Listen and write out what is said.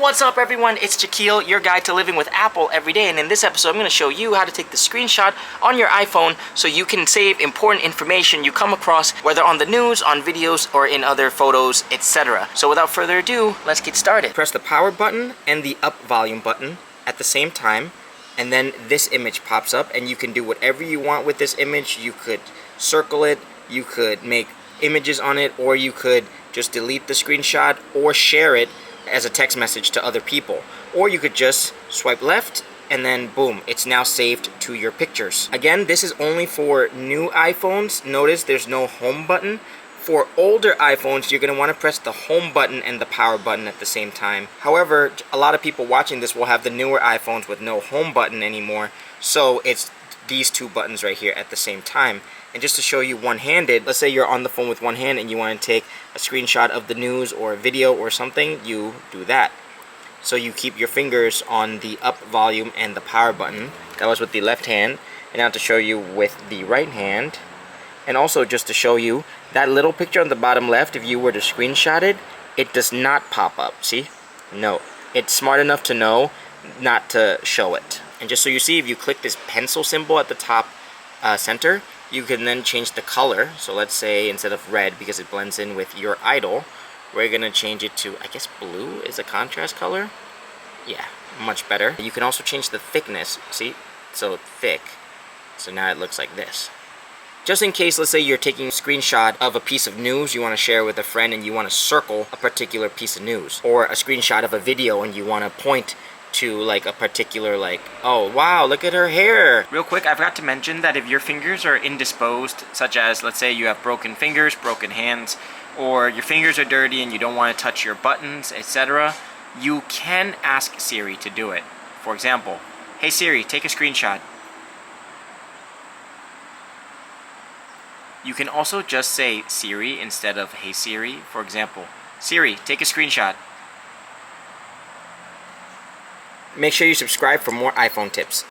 What's up everyone, it's Jaquil, your guide to living with Apple every day, and in this episode I'm going to show you how to take the screenshot on your iPhone so you can save important information you come across, whether on the news, on videos, or in other photos, etc. So without further ado, let's get started. Press the power button and the up volume button at the same time, and then this image pops up and you can do whatever you want with this image. You could circle it, you could make images on it, or you could just delete the screenshot or share it as a text message to other people, or you could just swipe left and then boom, it's now saved to your pictures. Again, this is only for new iPhones. Notice there's no home button. For older iPhones, you're going to want to press the home button and the power button at the same time. However, a lot of people watching this will have the newer iPhones with no home button anymore, so it's these two buttons right here at the same time. And just to show you one-handed, let's say you're on the phone with one hand and you want to take a screenshot of the news or a video or something, you do that. So you keep your fingers on the up volume and the power button. That was with the left hand. And now to show you with the right hand, and also just to show you that little picture on the bottom left, if you were to screenshot it, it does not pop up. See? No. It's smart enough to know not to show it. And just so you see, if you click this pencil symbol at the top center, you can then change the color. So let's say instead of red, because it blends in with your idol, we're gonna change it to, I guess blue is a contrast color. Yeah, much better. You can also change the thickness, see? So thick. So now it looks like this. Just in case, let's say you're taking a screenshot of a piece of news you want to share with a friend and you want to circle a particular piece of news, or a screenshot of a video and you want to point to like a particular, like, oh wow, look at her hair. Real quick, I forgot to mention that if your fingers are indisposed, such as let's say you have broken fingers, broken hands, or your fingers are dirty and you don't want to touch your buttons, etc., you can ask Siri to do it. For example, hey Siri, take a screenshot. You can also just say Siri instead of hey Siri. For example, Siri, take a screenshot. Make sure you subscribe for more iPhone tips.